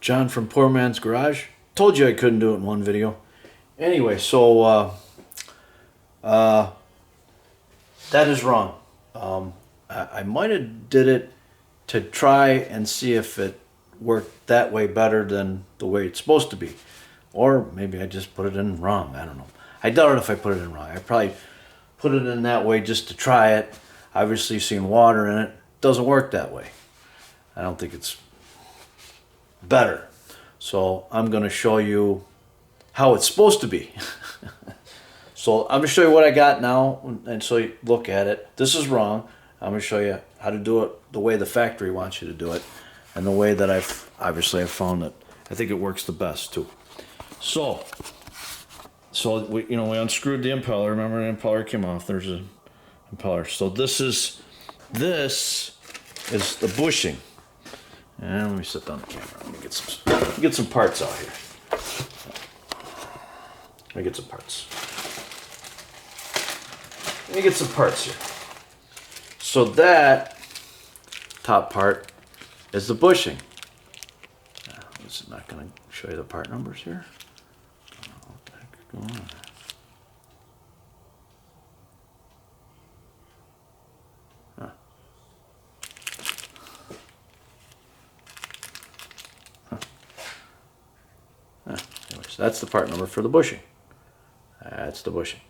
John from Poor Man's Garage. Told you I couldn't do it in one video. Anyway, so that is wrong. I might have did it to try and see if it worked that way better than the way it's supposed to be. Or maybe I just put it in wrong. I don't know. I doubt it if I put it in wrong. I probably put it in that way just to try it. Obviously seen water in it. Doesn't work that way. I don't think it's better. So I'm going to show you how it's supposed to be. So I'm going to show you what I got now, and so you look at it. This is wrong. I'm going to show you how to do it the way the factory wants you to do it, and the way that I've found that I think it works the best too. So we unscrewed the impeller. Remember, the impeller came off. There's an impeller. So this is the bushing. And let me set down the camera. Let me get some parts out here. Let me get some parts here. So that top part is the bushing. This is not going to show you the part numbers here. What the heck is going on? Anyways, that's the part number for the bushing. That's the bushing.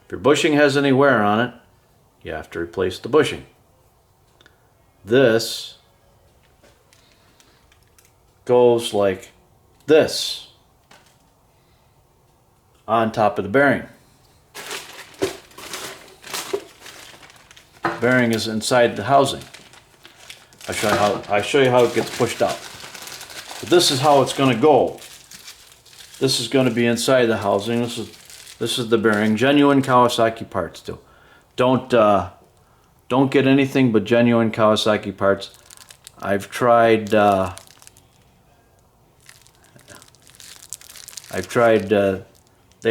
If your bushing has any wear on it, you have to replace the bushing. This goes like this on top of the bearing. The bearing is inside the housing. I'll show you how it gets pushed out. But this is how it's going to go. This is going to be inside the housing. This is the bearing. Genuine Kawasaki parts too. Don't get anything but genuine Kawasaki parts. I've tried. They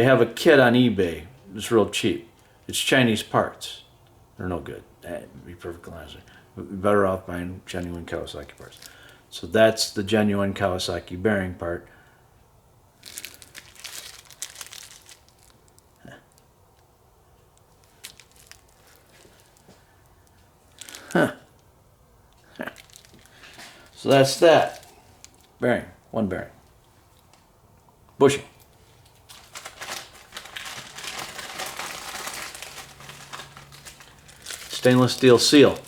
have a kit on eBay. It's real cheap. It's Chinese parts. They're no good. To be perfectly honest, you're better off buying genuine Kawasaki parts. So that's the genuine Kawasaki bearing part. So that's that. Bearing. One bearing. Bushing. Stainless steel seal.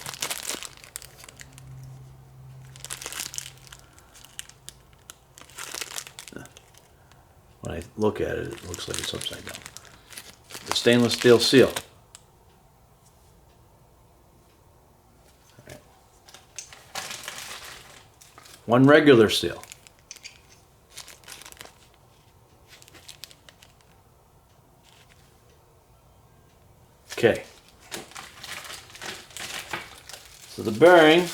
When I look at it, it looks like it's upside down. The stainless steel seal. One regular seal. Okay. So the bearing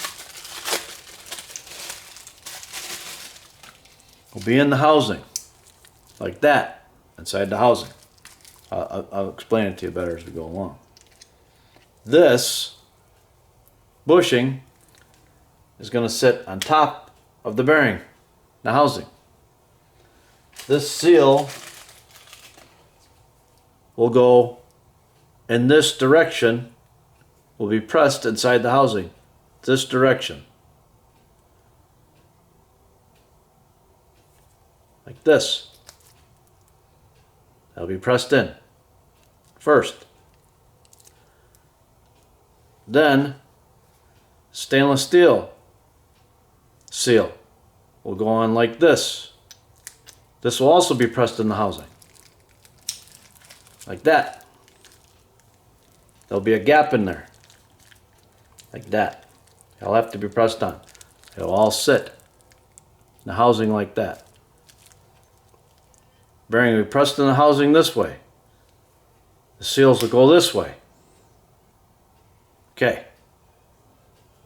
will be in the housing, like that, inside the housing. I'll explain it to you better as we go along. This bushing is going to sit on top of the bearing, the housing. This seal will go in this direction, will be pressed inside the housing, this direction. Like this. That'll be pressed in first. Then stainless steel seal will go on like this. This will also be pressed in the housing. Like that. There'll be a gap in there. Like that. It'll have to be pressed on. It'll all sit in the housing like that. Bearing will be pressed in the housing this way. The seals will go this way. Okay.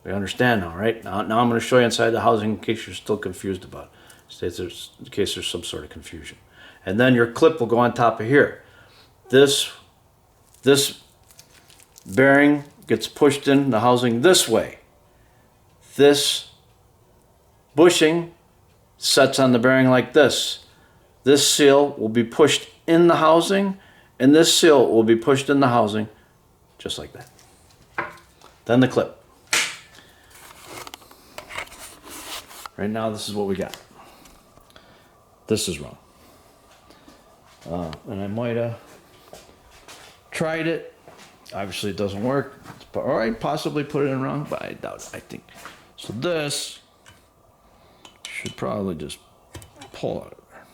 We understand now, right? Now I'm going to show you inside the housing in case you're still confused about it. In case there's some sort of confusion. And then your clip will go on top of here. This bearing gets pushed in the housing this way. This bushing sets on the bearing like this. This seal will be pushed in the housing, and this seal will be pushed in the housing just like that. Then the clip. Right now, this is what we got. This is wrong. And I might have tried it. Obviously, it doesn't work. Or I possibly put it in wrong, but I doubt it. I think. So this should probably just pull out of there.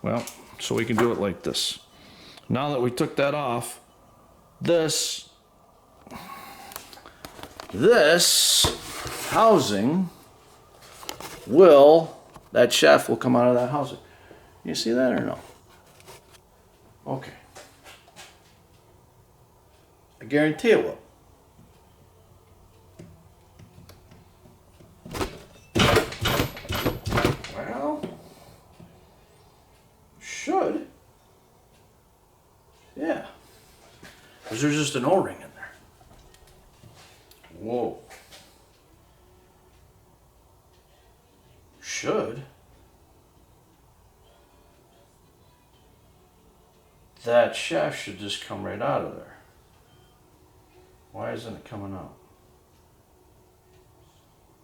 Well, so we can do it like this. Now that we took that off, this housing that shaft will come out of that housing. You see that or no? Okay. I guarantee it will. Well, should. Yeah. Because there's just an O-ring in there. Whoa. Should. That shaft should just come right out of there. Why isn't it coming out?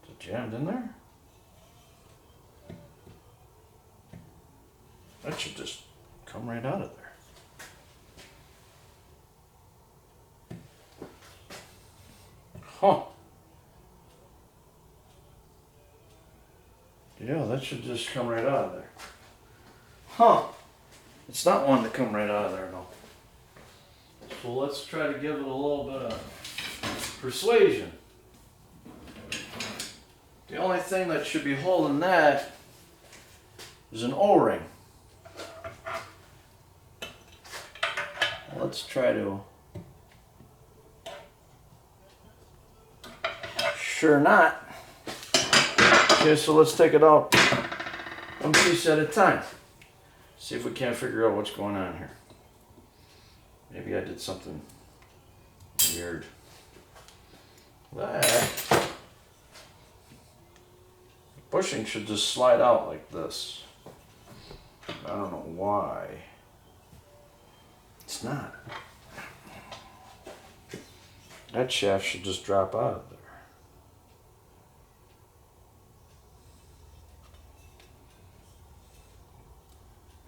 Is it jammed in there? That should just come right out of there. Huh. Yeah, that should just come right out of there. Huh. It's not one to come right out of there, no. So let's try to give it a little bit of persuasion. The only thing that should be holding that is an O-ring. Let's try to... Sure not. Okay, so let's take it out one piece at a time. See if we can't figure out what's going on here. Maybe I did something weird. That bushing should just slide out like this. I don't know why. It's not. That shaft should just drop out of there.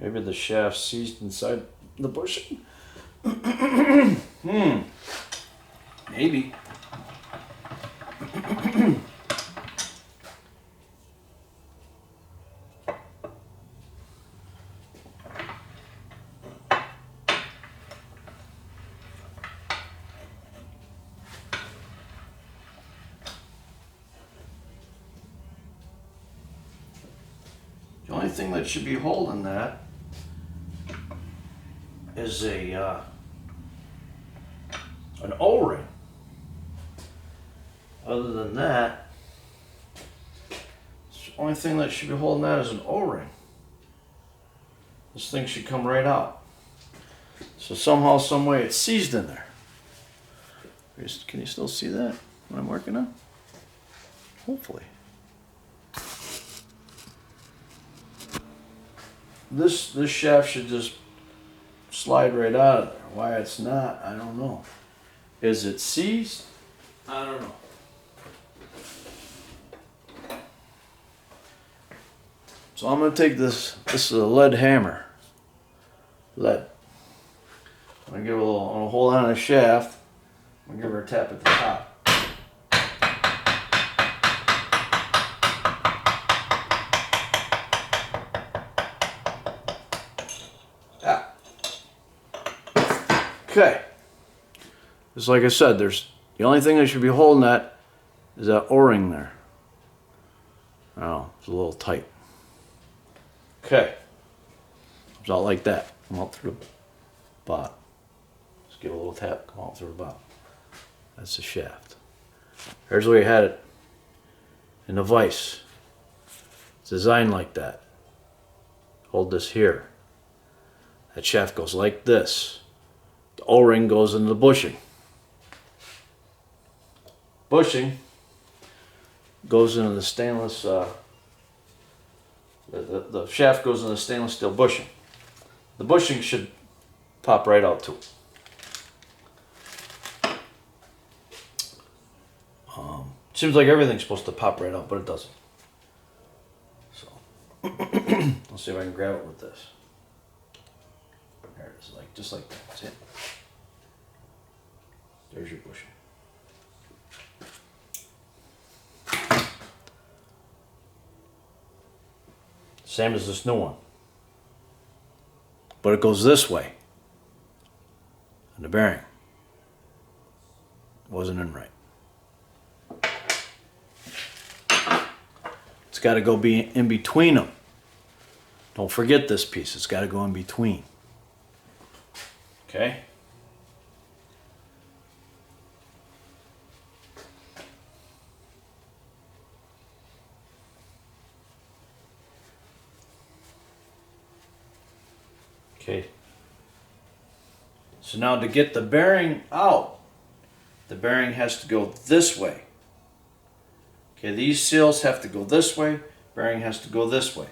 Maybe the shaft seized inside the bushing. Maybe. The only thing that should be holding that is an O-ring. Other than that, the only thing that should be holding that is an O-ring. This thing should come right out. So somehow, some way, it's seized in there. Can you still see that when I'm working on? Hopefully. This shaft should just slide right out of there. Why it's not, I don't know. Is it seized? I don't know. So I'm going to take this is a lead hammer. Lead. I'm going to give it a little, I'm going to hold on to the shaft. I'm going to give her a tap at the top. Okay. Just like I said, the only thing that should be holding that is that O-ring there. Oh, it's a little tight. Okay. Comes out like that. Come out through the bottom. Just give it a little tap, come out through the bottom. That's the shaft. Here's where you had it in the vise. It's designed like that. Hold this here. That shaft goes like this. The O-ring goes into the bushing. Bushing goes into the stainless The shaft goes in the stainless steel bushing. The bushing should pop right out too. Seems like everything's supposed to pop right out, but it doesn't. So, let's see if I can grab it with this. There it is, like just like that. That's it. There's your bushing. Same as this new one. But it goes this way. And the bearing wasn't in right. It's got to go be in between them. Don't forget this piece. It's got to go in between. Okay? Okay. So now to get the bearing out, the bearing has to go this way. Okay, these seals have to go this way, bearing has to go this way.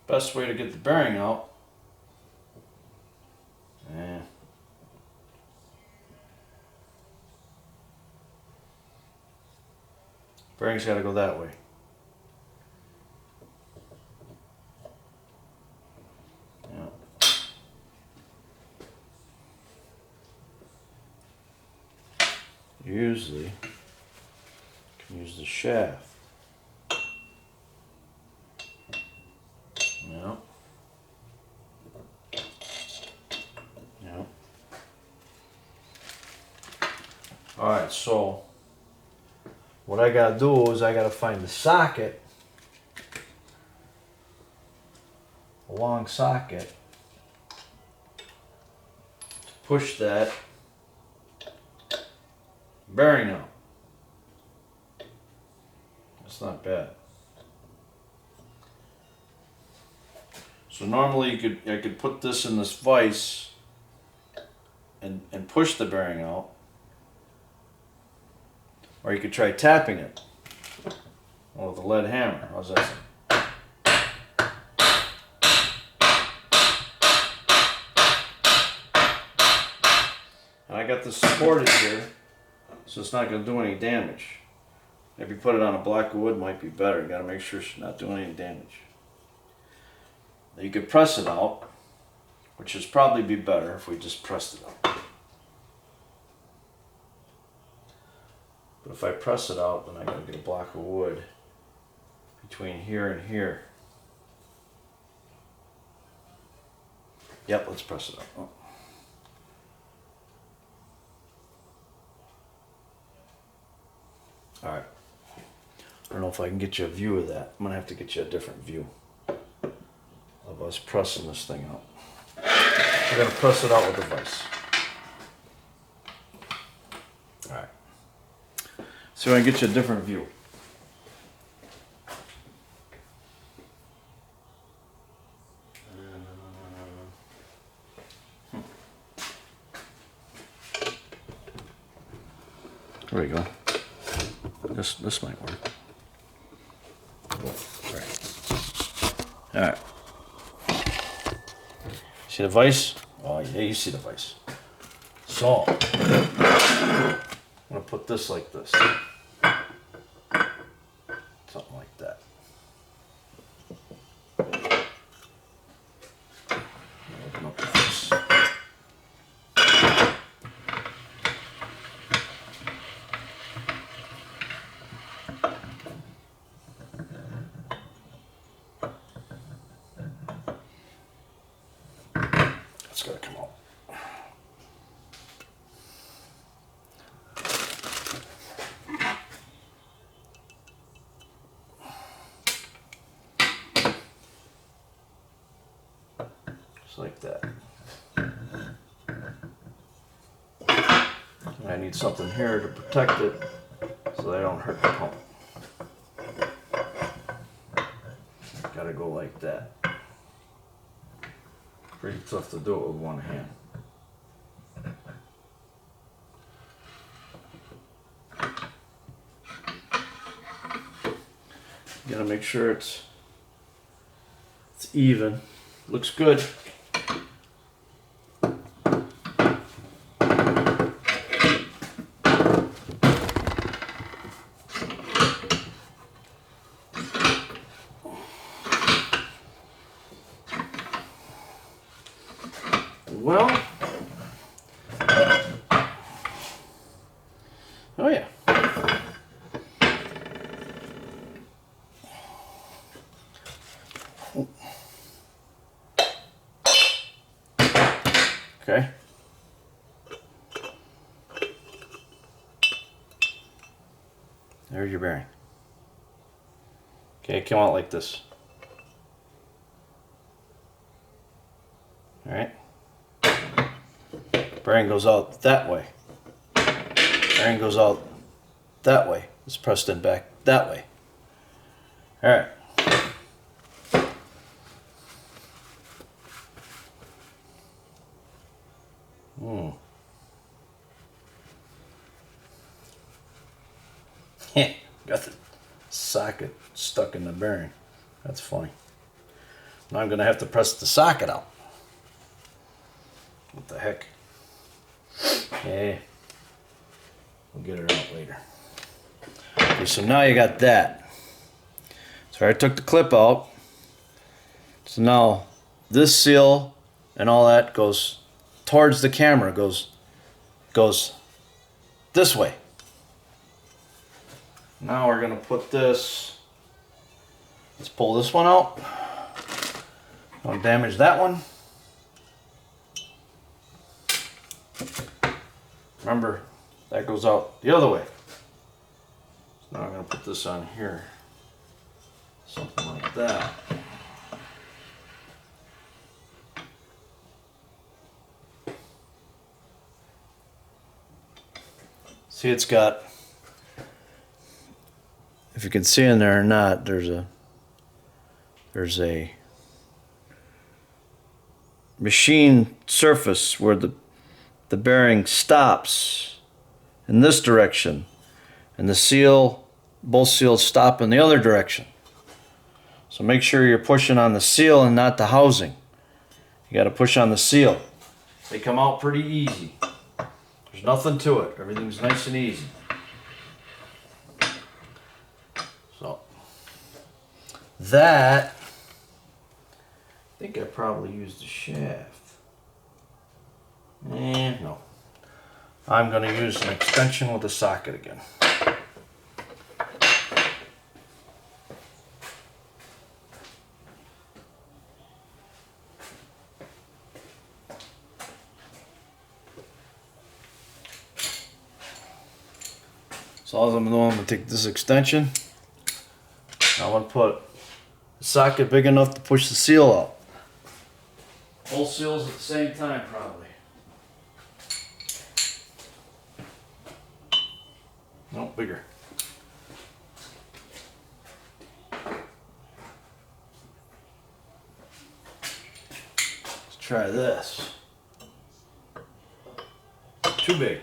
Best way to get the bearing out. Bearing's got to go that way. Yeah. Usually, you can use the shaft. Yeah. Yeah. All right, so what I gotta do is I gotta find the socket, a long socket, to push that bearing out. That's not bad. So normally I could put this in this vise and push the bearing out. Or you could try tapping it with a lead hammer. How's that sound? And I got this supported here, so it's not going to do any damage. Maybe put it on a block of wood might be better. You got to make sure it's not doing any damage. Now you could press it out, which would probably be better if we just pressed it out. But if I press it out, then I gotta get a block of wood between here and here. Yep, let's press it out. Oh. All right. I don't know if I can get you a view of that. I'm gonna have to get you a different view of us pressing this thing out. We're gonna press it out with the vise. All right. So I can get you a different view. There we go. This might work. All right. See the vise? Oh yeah, you see the vise. So I'm gonna put this like this. Something like that. Open up this. It's gotta come out. Just like that. And I need something here to protect it so they don't hurt the pump. Gotta go like that. Pretty tough to do it with one hand. Gotta make sure it's even. Looks good. Well, oh yeah. Okay. There's your bearing. Okay, it came out like this. All right. Bearing goes out that way. Bearing goes out that way. It's pressed in back that way. All right. Got the socket stuck in the bearing. That's funny. Now I'm going to have to press the socket out. What the heck? Okay. We'll get it out later. Okay, so now you got that. So I took the clip out. So now this seal and all that goes towards the camera, goes this way. Now we're gonna put this, let's pull this one out. Don't damage that one. Remember, that goes out the other way. So now I'm gonna put this on here. Something like that. See, it's got, if you can see in there or not, there's a machine surface where the bearing stops in this direction and the seal, both seals stop in the other direction. So make sure you're pushing on the seal and not the housing. You got to push on the seal. They come out pretty easy. There's nothing to it. Everything's nice and easy. So that, I think I probably used the shaft. No. I'm going to use an extension with a socket again. So all I'm doing, I'm going to take this extension. I want to put a socket big enough to push the seal out. Both seals at the same time, probably. No, bigger. Let's try this. Too big.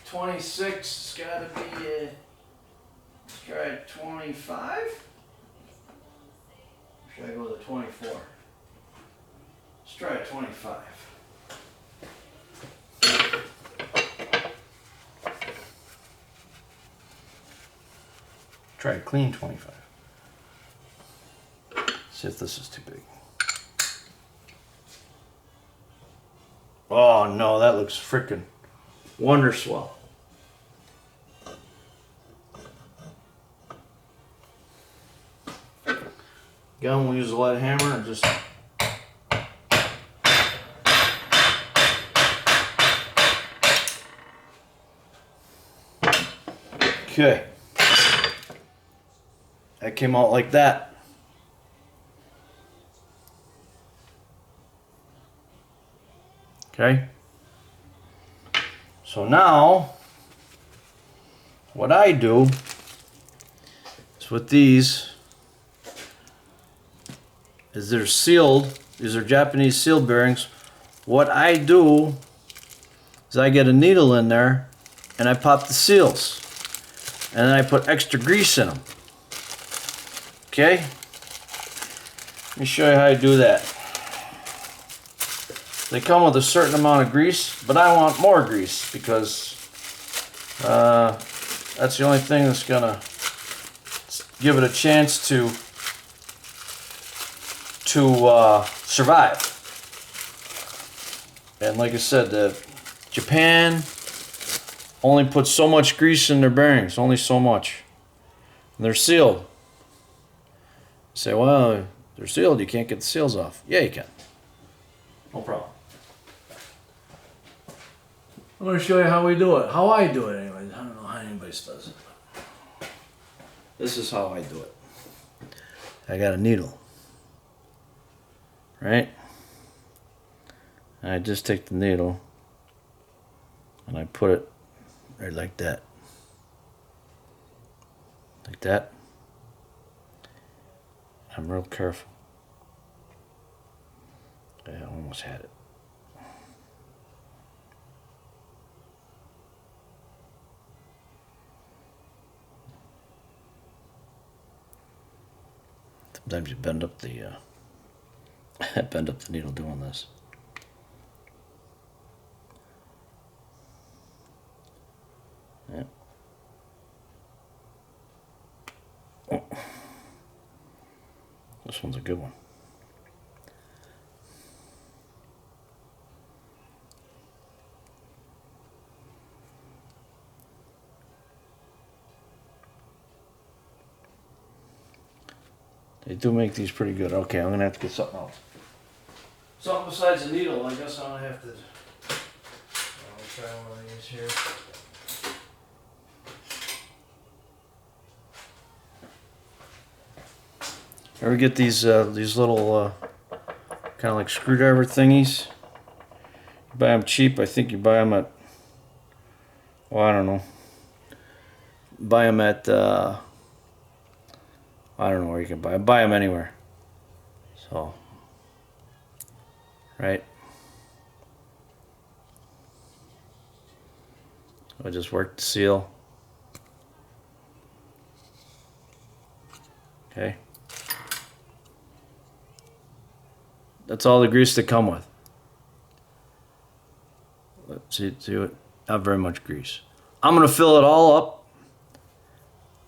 26 has got to be, let's try 25? Or should I go with a 24? Let's try a 25. Try a clean 25. See if this is too big. Oh no, that looks frickin' wonderswell. Again, we'll use a lead hammer and just okay. That came out like that. Okay. So now, what I do is with these, is they're sealed. These are Japanese sealed bearings. What I do is I get a needle in there and I pop the seals. And then I put extra grease in them. Okay? Let me show you how I do that. They come with a certain amount of grease, but I want more grease because that's the only thing that's gonna give it a chance to survive. And like I said, Japan only puts so much grease in their bearings, only so much. And they're sealed. You say, well, they're sealed, you can't get the seals off. Yeah, you can. No problem. I'm going to show you how we do it. How I do it anyways. I don't know how anybody does it. This is how I do it. I got a needle. Right? And I just take the needle and I put it right like that. Like that. I'm real careful. I almost had it. Sometimes you bend up the needle doing this. Yeah. Oh. This one's a good one. They do make these pretty good. Okay, I'm gonna have to get something else. Something besides a needle. I guess I'm gonna have to. I'll try one of these here. Ever get these little kind of like screwdriver thingies? You buy them cheap. I think you buy them at, well, I don't know. Buy them at I don't know where you can buy them anywhere. So, right. I just work the seal. Okay. That's all the grease they come with. Let's see what, not very much grease. I'm gonna fill it all up,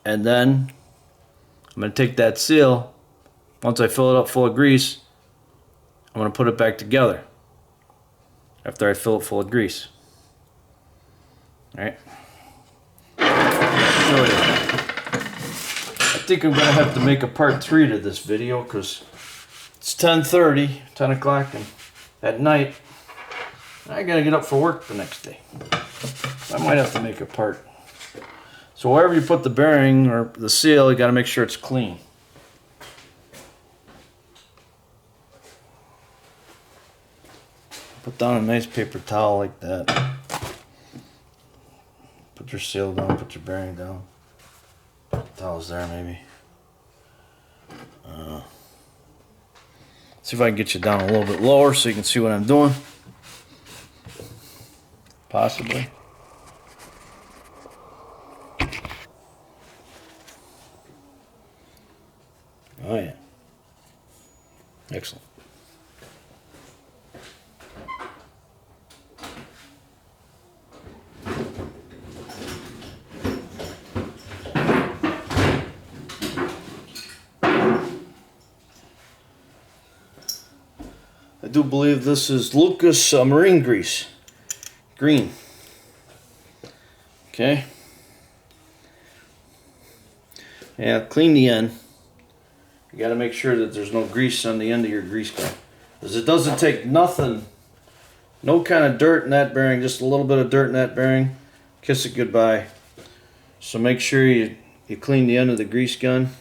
and then I'm gonna take that seal. Once I fill it up full of grease, I'm gonna put it back together after I fill it full of grease. All right. Show you. I think I'm gonna have to make a part 3 to this video because it's 10:30, 10 o'clock at night. I gotta get up for work the next day. I might have to make a part. So wherever you put the bearing or the seal, you gotta make sure it's clean. Put down a nice paper towel like that. Put your seal down, put your bearing down. Put the towels there maybe. See if I can get you down a little bit lower so you can see what I'm doing. Possibly. Oh yeah. Excellent. I do believe this is Lucas marine grease. Green. Okay. Yeah, clean the end. You got to make sure that there's no grease on the end of your grease gun. Because it doesn't take nothing, no kind of dirt in that bearing, just a little bit of dirt in that bearing. Kiss it goodbye. So make sure you clean the end of the grease gun.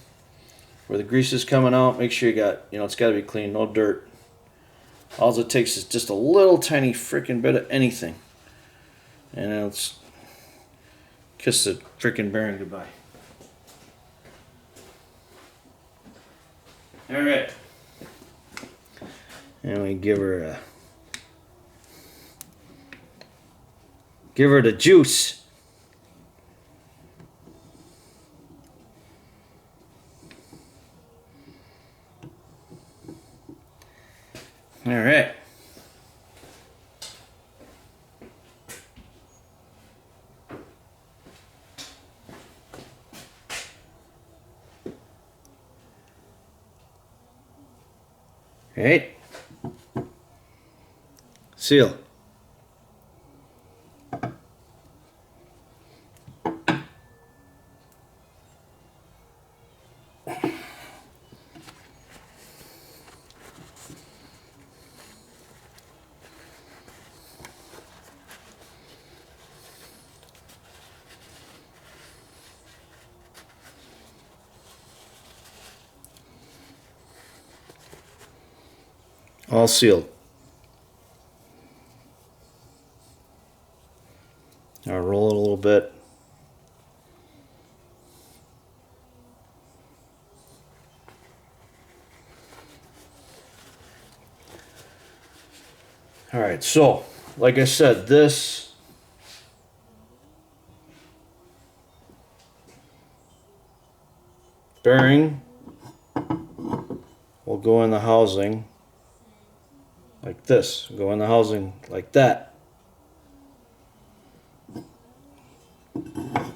Where the grease is coming out, make sure you got, it's got to be clean, no dirt. All it takes is just a little tiny freaking bit of anything. And now let's kiss the freaking bearing goodbye. Alright. And we give her the juice. All right. Right. Seal. All sealed. I'll roll it a little bit. All right, so like I said, this bearing will go in the housing like this, go in the housing like that.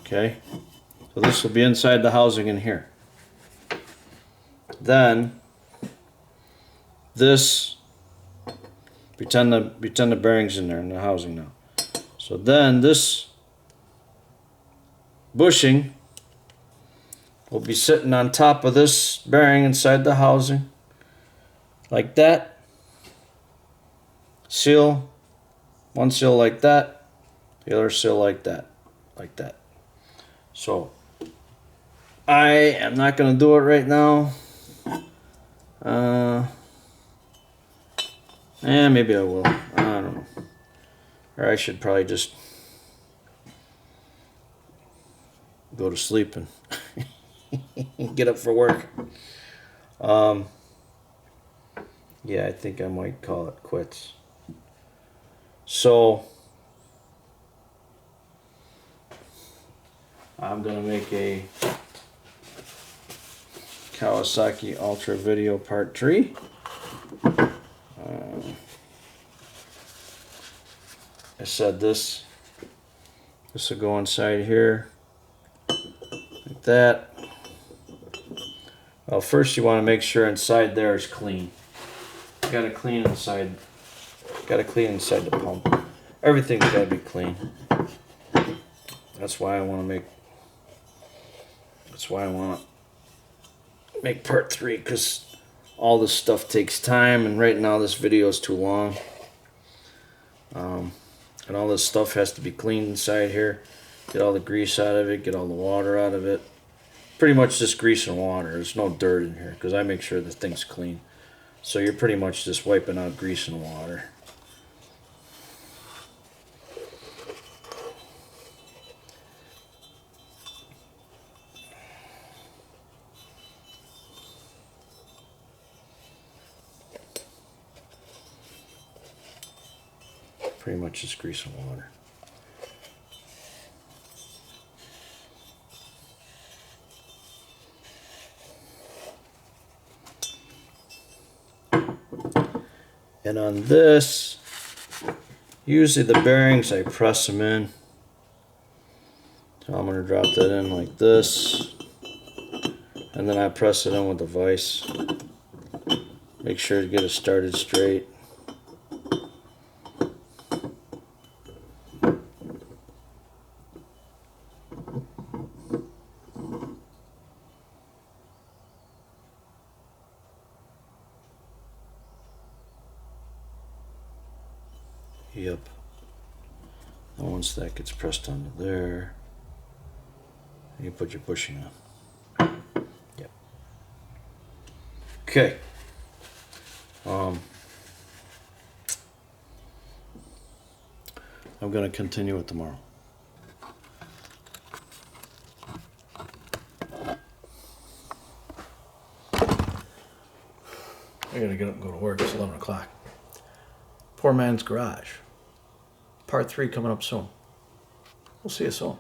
Okay, so this will be inside the housing in here. Then this, pretend the bearing's in there in the housing now. So then this bushing will be sitting on top of this bearing inside the housing like that. Seal, one seal like that, the other seal like that, like that. So I am not going to do it right now. Maybe I will. I don't know. Or I should probably just go to sleep and get up for work. Yeah, I think I might call it quits. So I'm gonna make a Kawaski Ultra video part 3. I said this will go inside here like that. Well, first you want to make sure inside there is clean. You gotta clean inside. Gotta clean inside the pump. Everything's gotta be clean. That's why I want to make. That's why I want to make part 3, because all this stuff takes time, and right now this video is too long. And all this stuff has to be cleaned inside here. Get all the grease out of it. Get all the water out of it. Pretty much just grease and water. There's no dirt in here because I make sure the thing's clean. So you're pretty much just wiping out grease and water. Pretty much just grease and water. And on this, usually the bearings, I press them in. So I'm going to drop that in like this. And then I press it in with the vise. Make sure to get it started straight. Yep. And once that gets pressed onto there, you put your bushing on. Yep. Okay. I'm going to continue it tomorrow. I gotta get up and go to work. It's 11 o'clock. Poor Man's Garage. Part 3 coming up soon. We'll see you soon.